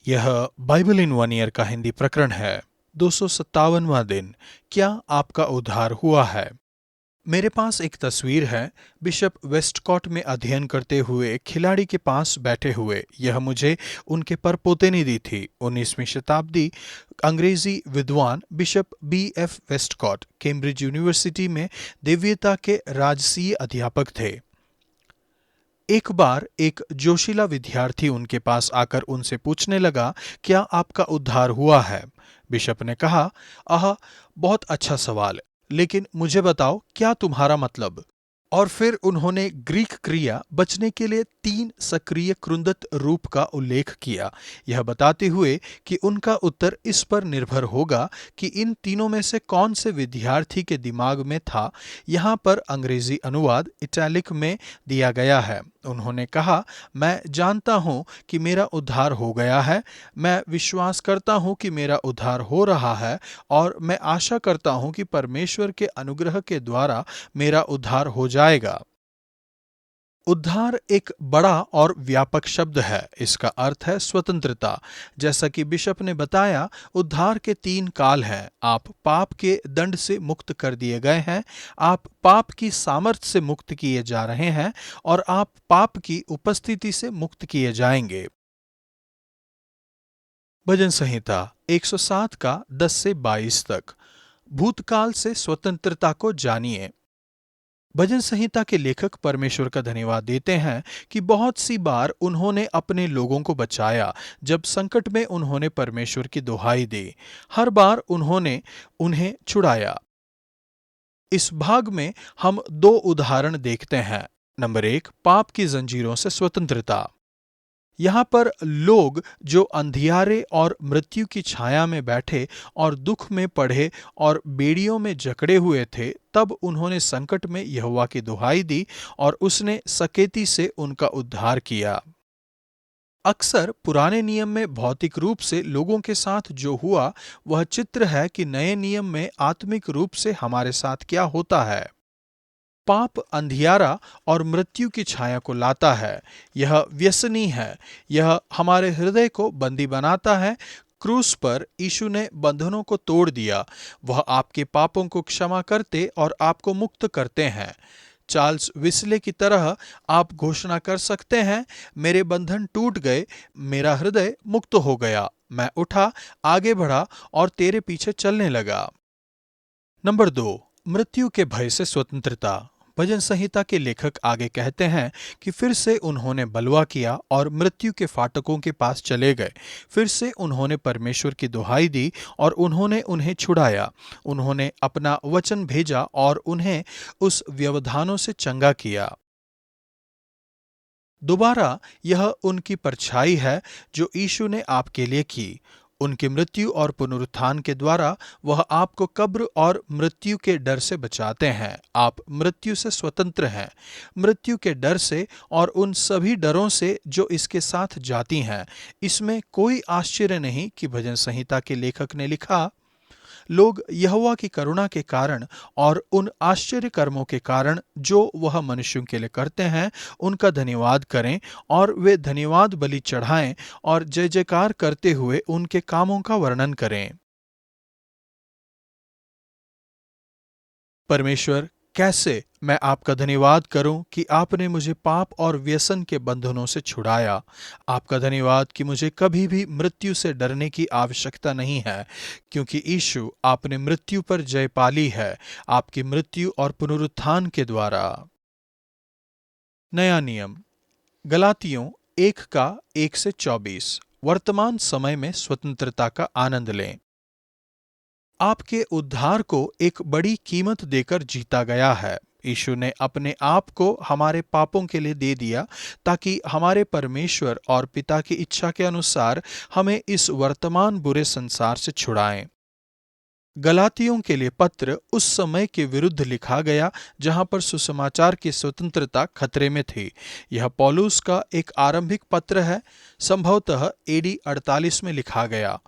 यह Bible in one year का हिंदी प्रकरण है। 257वां दिन। क्या आपका उद्धार हुआ है? मेरे पास एक तस्वीर है, बिशप वेस्टकॉट में अध्ययन करते हुए खिलाड़ी के पास बैठे हुए। यह मुझे उनके परपोते ने दी थी। 19वीं शताब्दी अंग्रेजी विद्वान bishop B.F. Westcott Cambridge university में देवीयता के राजसीय अध्यापक थे। एक बार एक जोशीला विद्यार्थी उनके पास आकर उनसे पूछने लगा, क्या आपका उद्धार हुआ है? बिशप ने कहा, आह, बहुत अच्छा सवाल, लेकिन मुझे बताओ, क्या तुम्हारा मतलब? और फिर उन्होंने ग्रीक क्रिया बचने के लिए 3 सक्रिय कृंदत रूप का उल्लेख किया, यह बताते हुए कि उनका उत्तर इस पर निर्भर होगा कि इन तीनों में से कौन से विद्यार्थी के दिमाग में था। यहाँ पर अंग्रेजी अनुवाद इटैलिक में दिया गया है। उन्होंने कहा, मैं जानता हूँ कि मेरा उद्धार हो गया है, मैं विश्वास करता हूँ कि मेरा उद्धार हो रहा है, और मैं आशा करता हूँ कि परमेश्वर के अनुग्रह के द्वारा मेरा उद्धार हो जाएगा। उद्धार एक बड़ा और व्यापक शब्द है। इसका अर्थ है स्वतंत्रता। जैसा कि बिशप ने बताया, उद्धार के 3 काल हैं। आप पाप के दंड से मुक्त कर दिए गए हैं, आप पाप की सामर्थ्य से मुक्त किए जा रहे हैं, और आप पाप की उपस्थिति से मुक्त किए जाएंगे। भजन संहिता 107 का 10 से 22 तक। भूतकाल से स्वतंत्रता को जानिए। भजन संहिता के लेखक परमेश्वर का धन्यवाद देते हैं कि बहुत सी बार उन्होंने अपने लोगों को बचाया। जब संकट में उन्होंने परमेश्वर की दुहाई दी, हर बार उन्होंने उन्हें छुड़ाया। इस भाग में हम 2 उदाहरण देखते हैं। नंबर 1, पाप की जंजीरों से स्वतंत्रता। यहाँ पर लोग जो अंधियारे और मृत्यु की छाया में बैठे और दुख में पड़े और बेड़ियों में जकड़े हुए थे, तब उन्होंने संकट में यहोवा की दुहाई दी और उसने सकेती से उनका उद्धार किया। अक्सर पुराने नियम में भौतिक रूप से लोगों के साथ जो हुआ, वह चित्र है कि नए नियम में आत्मिक रूप से हमारे साथ क्या होता है। पाप अंधियारा और मृत्यु की छाया को लाता है। यह व्यसनी है। यह हमारे हृदय को बंदी बनाता है। क्रूस पर यीशु ने बंधनों को तोड़ दिया। वह आपके पापों को क्षमा करते और आपको मुक्त करते हैं। चार्ल्स विस्ले की तरह आप घोषणा कर सकते हैं, मेरे बंधन टूट गए, मेरा हृदय मुक्त हो गया, मैं उठा, आगे बढ़ा और तेरे पीछे चलने लगा। नंबर 2, मृत्यु के भय से स्वतंत्रता। भजन संहिता के लेखक आगे कहते हैं कि फिर से उन्होंने बलवा किया और मृत्यु के फाटकों के पास चले गए। फिर से उन्होंने परमेश्वर की दुहाई दी और उन्होंने उन्हें छुड़ाया। उन्होंने अपना वचन भेजा और उन्हें उस व्यवधानों से चंगा किया। दोबारा यह उनकी परछाई है जो यीशु ने आपके लिए की। उनकी मृत्यु और पुनरुत्थान के द्वारा वह आपको कब्र और मृत्यु के डर से बचाते हैं। आप मृत्यु से स्वतंत्र हैं, मृत्यु के डर से और उन सभी डरों से जो इसके साथ जाती हैं। इसमें कोई आश्चर्य नहीं कि भजन संहिता के लेखक ने लिखा, लोग यहोवा की करुणा के कारण और उन आश्चर्य कर्मों के कारण जो वह मनुष्यों के लिए करते हैं, उनका धन्यवाद करें और वे धन्यवाद बलि चढ़ाएं और जय जयकार करते हुए उनके कामों का वर्णन करें। परमेश्वर, कैसे मैं आपका धन्यवाद करूं कि आपने मुझे पाप और व्यसन के बंधनों से छुड़ाया। आपका धन्यवाद कि मुझे कभी भी मृत्यु से डरने की आवश्यकता नहीं है, क्योंकि यीशु आपने मृत्यु पर जय पाली है, आपकी मृत्यु और पुनरुत्थान के द्वारा। नया नियम, गलातियों 1 का 1 से 24। वर्तमान समय में स्वतंत्रता का आनंद लें। आपके उद्धार को एक बड़ी कीमत देकर जीता गया है। यीशु ने अपने आप को हमारे पापों के लिए दे दिया, ताकि हमारे परमेश्वर और पिता की इच्छा के अनुसार हमें इस वर्तमान बुरे संसार से छुड़ाएं। गलातियों के लिए पत्र उस समय के विरुद्ध लिखा गया जहां पर सुसमाचार की स्वतंत्रता खतरे में थी। यह पौलुस का एक आरंभिक पत्र है, संभवतः AD 48 में लिखा गया।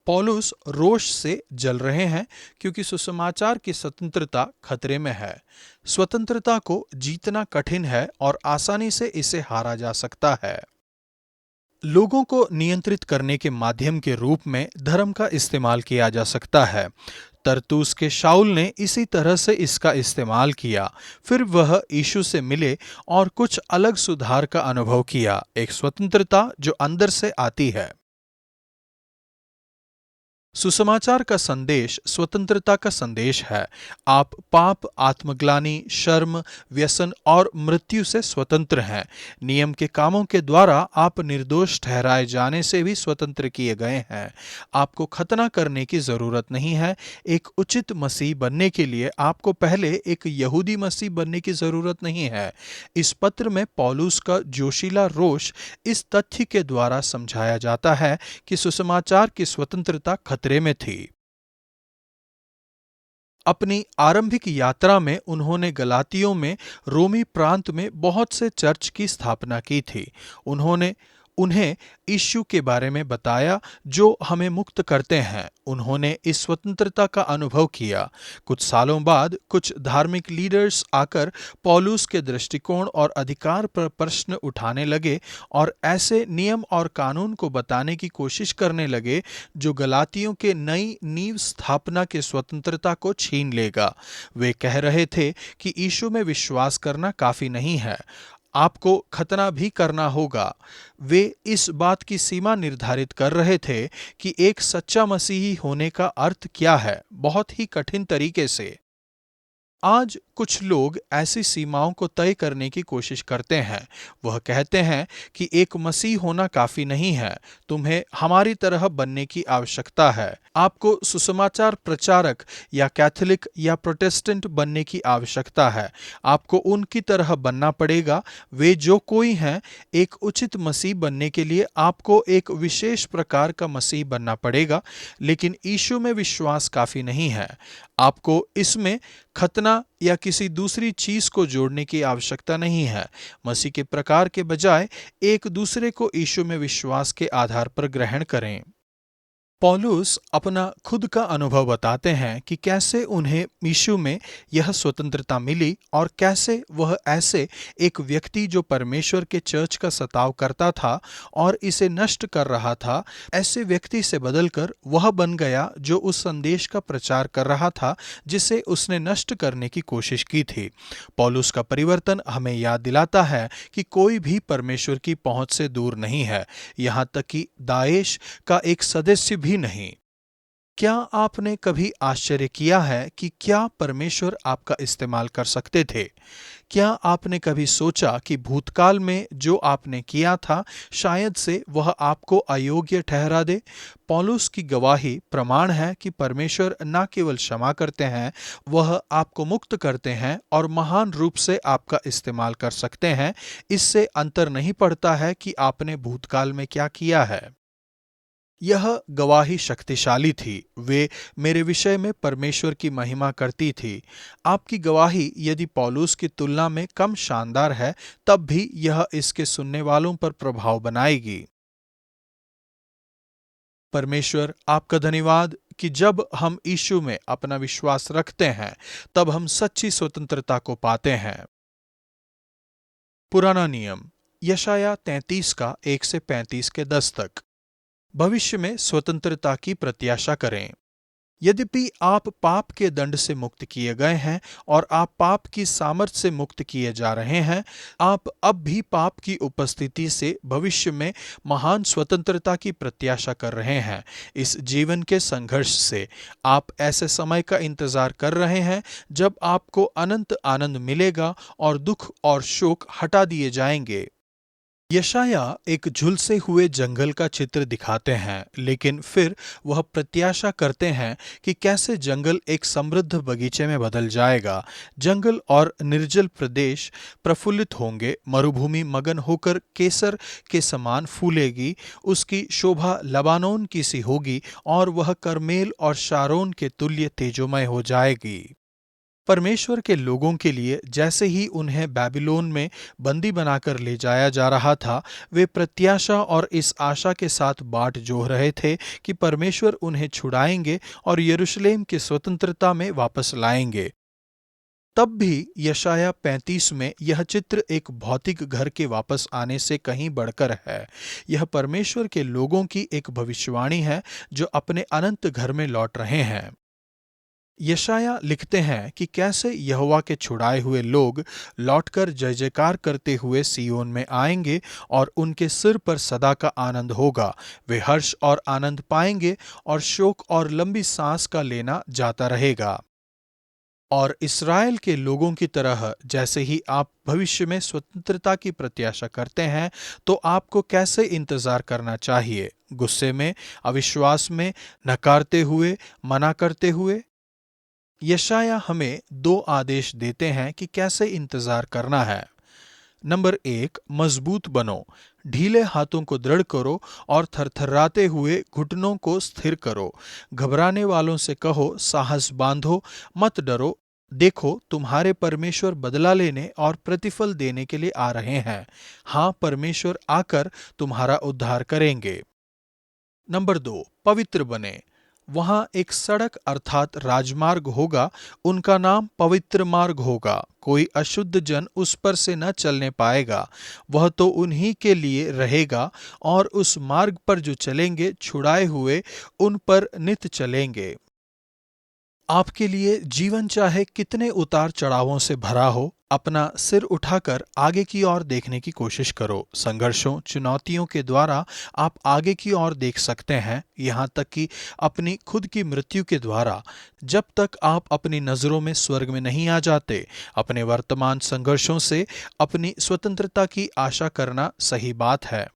पौलुस रोष से जल रहे हैं क्योंकि सुसमाचार की स्वतंत्रता खतरे में है। स्वतंत्रता को जीतना कठिन है और आसानी से इसे हारा जा सकता है। लोगों को नियंत्रित करने के माध्यम के रूप में धर्म का इस्तेमाल किया जा सकता है। तरतूस के शाऊल ने इसी तरह से इसका इस्तेमाल किया। फिर वह यीशु से मिले और कुछ अलग सुधार का अनुभव किया, एक स्वतंत्रता जो अंदर से आती है। सुसमाचार का संदेश स्वतंत्रता का संदेश है। आप पाप, आत्मग्लानि, शर्म, व्यसन और मृत्यु से स्वतंत्र हैं। नियम के कामों के द्वारा आप निर्दोष ठहराए जाने से भी स्वतंत्र किए गए हैं। आपको खतना करने की जरूरत नहीं है। एक उचित मसीह बनने के लिए आपको पहले एक यहूदी मसीह बनने की जरूरत नहीं है। इस पत्र में पौलुस का जोशीला रोष इस तथ्य के द्वारा समझाया जाता है कि सुसमाचार की स्वतंत्रता खतरे में थी। अपनी आरंभिक यात्रा में उन्होंने गलातियों में रोमी प्रांत में बहुत से चर्च की स्थापना की थी। उन्होंने उन्हें यीशु के बारे में बताया जो हमें मुक्त करते हैं। उन्होंने इस स्वतंत्रता का अनुभव किया। कुछ सालों बाद कुछ धार्मिक लीडर्स आकर पौलुस के दृष्टिकोण और अधिकार पर प्रश्न उठाने लगे और ऐसे नियम और कानून को बताने की कोशिश करने लगे जो गलातियों के नई नींव स्थापना के स्वतंत्रता को छीन लेगा। वे कह रहे थे कि यीशु में विश्वास करना काफी नहीं है, आपको खतना भी करना होगा। वे इस बात की सीमा निर्धारित कर रहे थे कि एक सच्चा मसीही होने का अर्थ क्या है, बहुत ही कठिन तरीके से। आज कुछ लोग ऐसी सीमाओं को तय करने की कोशिश करते हैं। वह कहते हैं कि एक मसीह होना काफी नहीं है, तुम्हें हमारी तरह बनने की आवश्यकता है। आपको सुसमाचार प्रचारक या कैथोलिक या प्रोटेस्टेंट बनने की आवश्यकता है। आपको उनकी तरह बनना पड़ेगा। वे जो कोई हैं, एक उचित मसीह बनने के लिए आपको एक विशेष प्रकार का मसीह बनना पड़ेगा। लेकिन यीशु में विश्वास काफी नहीं है। आपको इसमें खतना या किसी दूसरी चीज को जोड़ने की आवश्यकता नहीं है। मसीह के प्रकार के बजाय एक दूसरे को यीशु में विश्वास के आधार पर ग्रहण करें। पौलुस अपना खुद का अनुभव बताते हैं कि कैसे उन्हें यीशु में यह स्वतंत्रता मिली और कैसे वह ऐसे एक व्यक्ति जो परमेश्वर के चर्च का सताव करता था और इसे नष्ट कर रहा था, ऐसे व्यक्ति से बदलकर वह बन गया जो उस संदेश का प्रचार कर रहा था जिसे उसने नष्ट करने की कोशिश की थी। पौलुस का परिवर्तन हमें याद दिलाता है कि कोई भी परमेश्वर की पहुंच से दूर नहीं है, यहाँ तक कि दाएश का एक सदस्य भी नहीं। क्या आपने कभी आश्चर्य किया है कि क्या परमेश्वर आपका इस्तेमाल कर सकते थे? क्या आपने कभी सोचा कि भूतकाल में जो आपने किया था शायद से वह आपको अयोग्य ठहरा दे? पौलुस की गवाही प्रमाण है कि परमेश्वर न केवल क्षमा करते हैं, वह आपको मुक्त करते हैं और महान रूप से आपका इस्तेमाल कर सकते हैं। इससे अंतर नहीं पड़ता है कि आपने भूतकाल में क्या किया है। यह गवाही शक्तिशाली थी। वे मेरे विषय में परमेश्वर की महिमा करती थी। आपकी गवाही यदि पौलुस की तुलना में कम शानदार है, तब भी यह इसके सुनने वालों पर प्रभाव बनाएगी। परमेश्वर आपका धन्यवाद कि जब हम यीशु में अपना विश्वास रखते हैं, तब हम सच्ची स्वतंत्रता को पाते हैं। पुराना नियम, यशाया 33 का 1 से 35 के 10 तक। भविष्य में स्वतंत्रता की प्रत्याशा करें। यद्यपि आप पाप के दंड से मुक्त किए गए हैं और आप पाप की सामर्थ्य से मुक्त किए जा रहे हैं, आप अब भी पाप की उपस्थिति से भविष्य में महान स्वतंत्रता की प्रत्याशा कर रहे हैं। इस जीवन के संघर्ष से आप ऐसे समय का इंतजार कर रहे हैं जब आपको अनंत आनंद मिलेगा और दुख और शोक हटा दिए जाएंगे। यशाया एक झुलसे हुए जंगल का चित्र दिखाते हैं, लेकिन फिर वह प्रत्याशा करते हैं कि कैसे जंगल एक समृद्ध बगीचे में बदल जाएगा। जंगल और निर्जल प्रदेश प्रफुल्लित होंगे। मरुभूमि मगन होकर केसर के समान फूलेगी। उसकी शोभा लबानोन की सी होगी और वह करमेल और शारोन के तुल्य तेजोमय हो जाएगी। परमेश्वर के लोगों के लिए जैसे ही उन्हें बेबीलोन में बंदी बनाकर ले जाया जा रहा था, वे प्रत्याशा और इस आशा के साथ बाट जोह रहे थे कि परमेश्वर उन्हें छुड़ाएंगे और यरूशलेम की स्वतंत्रता में वापस लाएंगे। तब भी यशाया 35 में यह चित्र एक भौतिक घर के वापस आने से कहीं बढ़कर है। यह परमेश्वर के लोगों की एक भविष्यवाणी है जो अपने अनंत घर में लौट रहे हैं। यशाया लिखते हैं कि कैसे यहोवा के छुड़ाए हुए लोग लौटकर जय जयकार करते हुए सियोन में आएंगे और उनके सिर पर सदा का आनंद होगा। वे हर्ष और आनंद पाएंगे और शोक और लंबी सांस का लेना जाता रहेगा। और इस्राएल के लोगों की तरह जैसे ही आप भविष्य में स्वतंत्रता की प्रत्याशा करते हैं, तो आपको कैसे इंतजार करना चाहिए? गुस्से में, अविश्वास में, नकारते हुए, मना करते हुए? यशाया हमें दो आदेश देते हैं कि कैसे इंतजार करना है। नंबर 1, मजबूत बनो। ढीले हाथों को दृढ़ करो और थरथराते हुए घुटनों को स्थिर करो। घबराने वालों से कहो, साहस बांधो, मत डरो। देखो, तुम्हारे परमेश्वर बदला लेने और प्रतिफल देने के लिए आ रहे हैं। हाँ, परमेश्वर आकर तुम्हारा उद्धार करेंगे। नंबर 2, पवित्र बने। वहां एक सड़क अर्थात राजमार्ग होगा, उनका नाम पवित्र मार्ग होगा। कोई अशुद्ध जन उस पर से न चलने पाएगा। वह तो उन्हीं के लिए रहेगा और उस मार्ग पर जो चलेंगे छुड़ाए हुए उन पर नित चलेंगे। आपके लिए जीवन चाहे कितने उतार चढ़ावों से भरा हो, अपना सिर उठाकर आगे की ओर देखने की कोशिश करो। संघर्षों, चुनौतियों के द्वारा आप आगे की ओर देख सकते हैं, यहाँ तक कि अपनी खुद की मृत्यु के द्वारा। जब तक आप अपनी नज़रों में स्वर्ग में नहीं आ जाते, अपने वर्तमान संघर्षों से अपनी स्वतंत्रता की आशा करना सही बात है।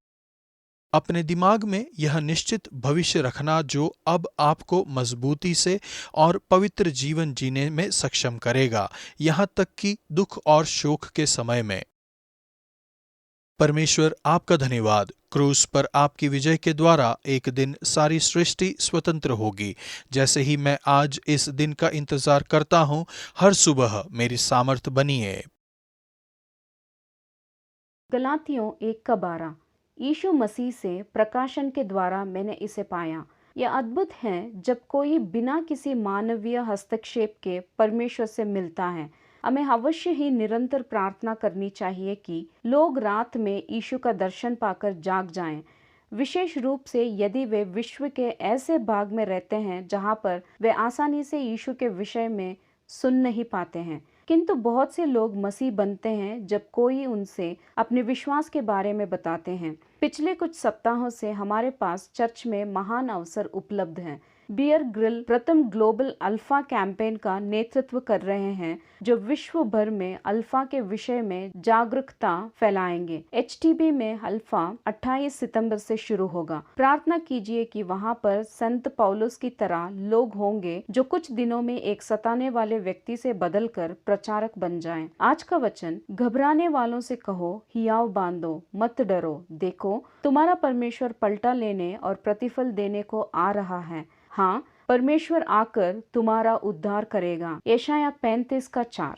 अपने दिमाग में यह निश्चित भविष्य रखना जो अब आपको मजबूती से और पवित्र जीवन जीने में सक्षम करेगा, यहाँ तक कि दुख और शोक के समय में। परमेश्वर आपका धन्यवाद। क्रूस पर आपकी विजय के द्वारा एक दिन सारी सृष्टि स्वतंत्र होगी। जैसे ही मैं आज इस दिन का इंतजार करता हूँ, हर सुबह मेरी सामर्थ बनिए। गलातियों 1:12। यीशु मसीह से प्रकाशन के द्वारा मैंने इसे पाया। यह अद्भुत है जब कोई बिना किसी मानवीय हस्तक्षेप के परमेश्वर से मिलता है। हमें अवश्य ही निरंतर प्रार्थना करनी चाहिए कि लोग रात में यीशु का दर्शन पाकर जाग जाएं, विशेष रूप से यदि वे विश्व के ऐसे भाग में रहते हैं जहां पर वे आसानी से यीशु के विषय में सुन नहीं पाते हैं। किंतु बहुत से लोग मसीह बनते हैं जब कोई उनसे अपने विश्वास के बारे में बताते हैं। पिछले कुछ सप्ताहों से हमारे पास चर्च में महान अवसर उपलब्ध हैं। बियर ग्रिल प्रथम ग्लोबल अल्फा कैंपेन का नेतृत्व कर रहे हैं, जो विश्व भर में अल्फा के विषय में जागरूकता फैलाएंगे। एचटीबी में अल्फा 28 सितंबर से शुरू होगा। प्रार्थना कीजिए कि वहां पर संत पौलुस की तरह लोग होंगे जो कुछ दिनों में एक सताने वाले व्यक्ति से बदलकर प्रचारक बन जाएं। आज का वचन, घबराने वालों से कहो, हियाव बांधो, मत डरो। देखो, तुम्हारा परमेश्वर पलटा लेने और प्रतिफल देने को आ रहा है। हाँ, परमेश्वर आकर तुम्हारा उद्धार करेगा। यशाया 35:4।